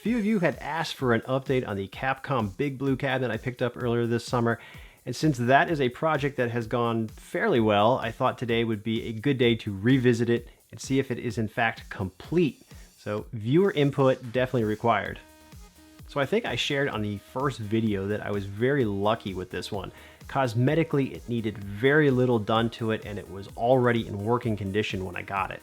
few of you had asked for an update on the Capcom Big Blue cabinet I picked up earlier this summer, and since that is a project that has gone fairly well, I thought today would be a good day to revisit it and see if it is in fact complete. So viewer input definitely required. So I think I shared on the first video that I was very lucky with this one. Cosmetically, it needed very little done to it and it was already in working condition when I got it.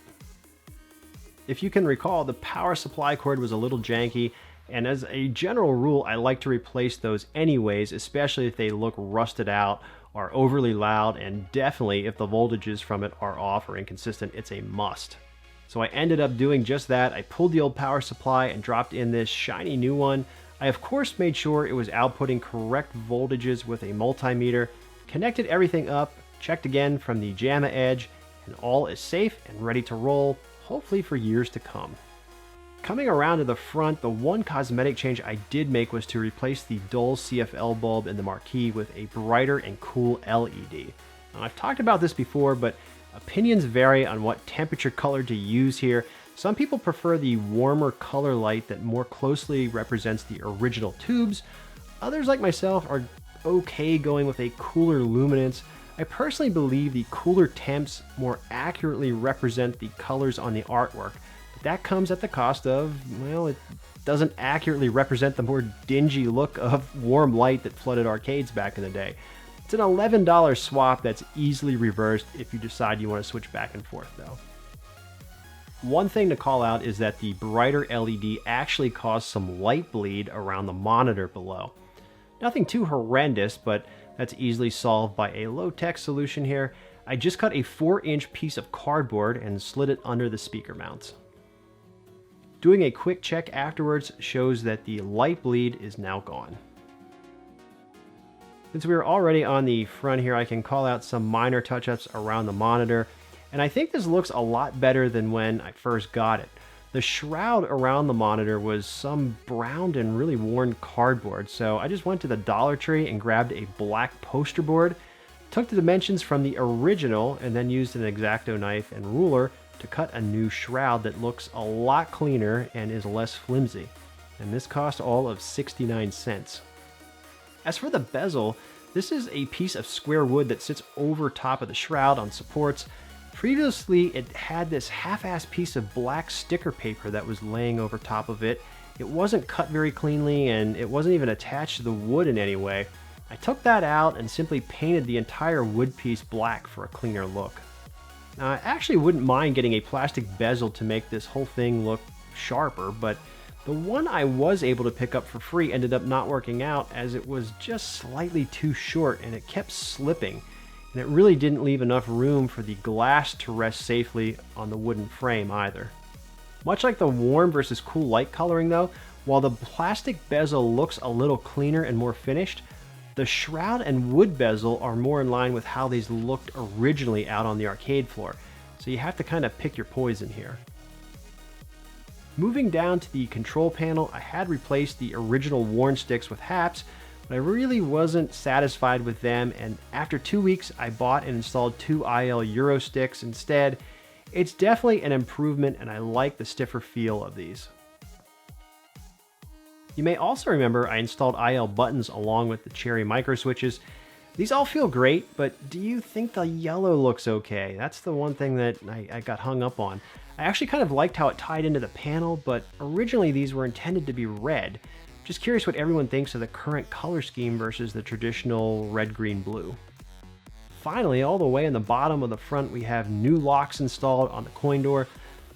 If you can recall, the power supply cord was a little janky, and as a general rule, I like to replace those anyways, especially if they look rusted out, are overly loud, and definitely if the voltages from it are off or inconsistent, it's a must. So I ended up doing just that. I pulled the old power supply and dropped in this shiny new one. I of course made sure it was outputting correct voltages with a multimeter, connected everything up, checked again from the JAMA edge, and all is safe and ready to roll, hopefully for years to come. Coming around to the front, the one cosmetic change I did make was to replace the dull CFL bulb in the marquee with a brighter and cool LED. Now, I've talked about this before, but opinions vary on what temperature color to use here. Some people prefer the warmer color light that more closely represents the original tubes. Others, like myself, are okay going with a cooler luminance. I personally believe the cooler temps more accurately represent the colors on the artwork. That comes at the cost of, well, it doesn't accurately represent the more dingy look of warm light that flooded arcades back in the day. It's an $11 swap that's easily reversed if you decide you want to switch back and forth though. One thing to call out is that the brighter LED actually caused some light bleed around the monitor below. Nothing too horrendous, but that's easily solved by a low-tech solution here. I just cut a 4-inch piece of cardboard and slid it under the speaker mounts. Doing a quick check afterwards shows that the light bleed is now gone. Since we are already on the front here, I can call out some minor touch-ups around the monitor, and I think this looks a lot better than when I first got it. The shroud around the monitor was some browned and really worn cardboard, so I just went to the Dollar Tree and grabbed a black poster board, took the dimensions from the original, and then used an X-Acto knife and ruler to cut a new shroud that looks a lot cleaner and is less flimsy. And this cost all of 69 cents. As for the bezel, this is a piece of square wood that sits over top of the shroud on supports. Previously, it had this half-assed piece of black sticker paper that was laying over top of it. It wasn't cut very cleanly and it wasn't even attached to the wood in any way. I took that out and simply painted the entire wood piece black for a cleaner look. Now, I actually wouldn't mind getting a plastic bezel to make this whole thing look sharper, but the one I was able to pick up for free ended up not working out as it was just slightly too short and it kept slipping, and it really didn't leave enough room for the glass to rest safely on the wooden frame either. Much like the warm versus cool light coloring though, while the plastic bezel looks a little cleaner and more finished, the shroud and wood bezel are more in line with how these looked originally out on the arcade floor, so you have to kind of pick your poison here. Moving down to the control panel, I had replaced the original worn sticks with haps, but I really wasn't satisfied with them, and after 2 weeks I bought and installed 2 IL Euro sticks instead. It's definitely an improvement and I like the stiffer feel of these. You may also remember I installed IL buttons along with the Cherry micro switches. These all feel great, but do you think the yellow looks okay? That's the one thing that I got hung up on. I actually kind of liked how it tied into the panel, but originally these were intended to be red. Just curious what everyone thinks of the current color scheme versus the traditional red, green, blue. Finally, all the way in the bottom of the front, we have new locks installed on the coin door.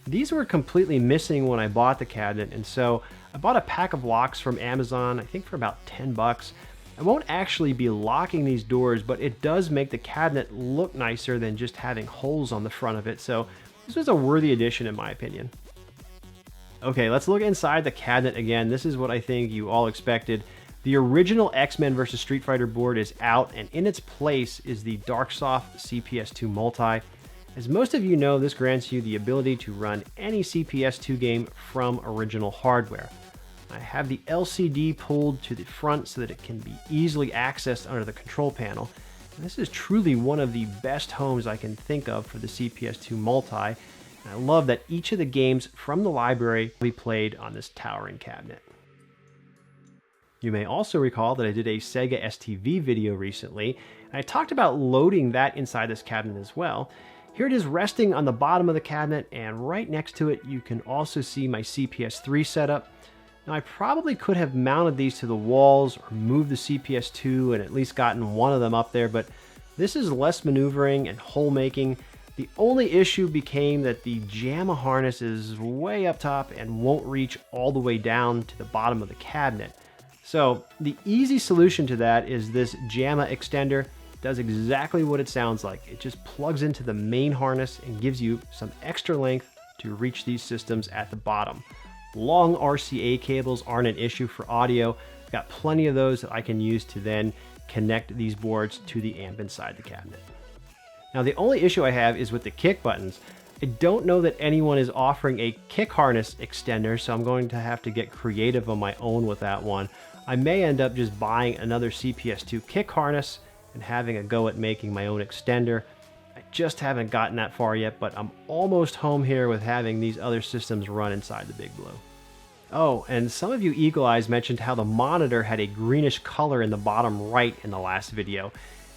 These were completely missing when I bought the cabinet, and so I bought a pack of locks from Amazon, I think for about 10 bucks. I won't actually be locking these doors, but it does make the cabinet look nicer than just having holes on the front of it, so this was a worthy addition in my opinion. Okay, let's look inside the cabinet again. This is what I think you all expected. The original X-Men vs. Street Fighter board is out, and in its place is the Darksoft CPS2 Multi. As most of you know, this grants you the ability to run any CPS2 game from original hardware. I have the LCD pulled to the front so that it can be easily accessed under the control panel. And this is truly one of the best homes I can think of for the CPS2 Multi, And I love that each of the games from the library will be played on this towering cabinet. You may also recall that I did a Sega ST-V video recently, and I talked about loading that inside this cabinet as well. Here it is resting on the bottom of the cabinet, and right next to it you can also see my CPS3 setup. Now I probably could have mounted these to the walls or moved the CPS2 and at least gotten one of them up there, but this is less maneuvering and hole making. The only issue became that the JAMA harness is way up top and won't reach all the way down to the bottom of the cabinet. So the easy solution to that is this JAMA extender. It does exactly what it sounds like. It just plugs into the main harness and gives you some extra length to reach these systems at the bottom. Long RCA cables aren't an issue for audio. I've got plenty of those that I can use to then connect these boards to the amp inside the cabinet. Now the only issue I have is with the kick buttons. I don't know that anyone is offering a kick harness extender, so I'm going to have to get creative on my own with that one. I may end up just buying another CPS2 kick harness and having a go at making my own extender. I just haven't gotten that far yet, but I'm almost home here with having these other systems run inside the Big Blue. Oh, and some of you eagle eyes mentioned how the monitor had a greenish color in the bottom right in the last video.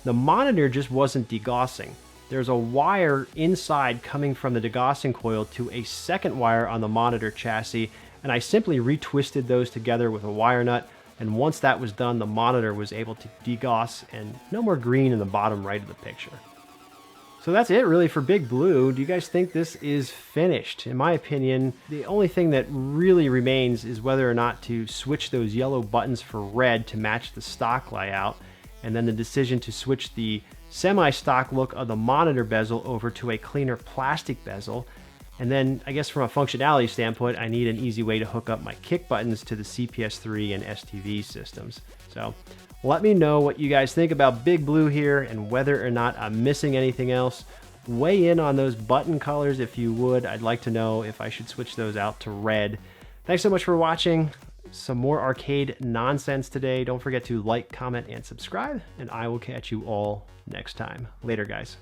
The monitor just wasn't degaussing. There's a wire inside coming from the degaussing coil to a second wire on the monitor chassis, and I simply retwisted those together with a wire nut, and once that was done, the monitor was able to degauss and no more green in the bottom right of the picture. So that's it really for Big Blue. Do you guys think this is finished? In my opinion, the only thing that really remains is whether or not to switch those yellow buttons for red to match the stock layout, and then the decision to switch the semi-stock look of the monitor bezel over to a cleaner plastic bezel. And then I guess from a functionality standpoint, I need an easy way to hook up my kick buttons to the CPS3 and ST-V systems. So let me know what you guys think about Big Blue here and whether or not I'm missing anything else. Weigh in on those button colors if you would. I'd like to know if I should switch those out to red. Thanks so much for watching. Some more arcade nonsense today. Don't forget to like, comment, and subscribe, and I will catch you all next time. Later, guys.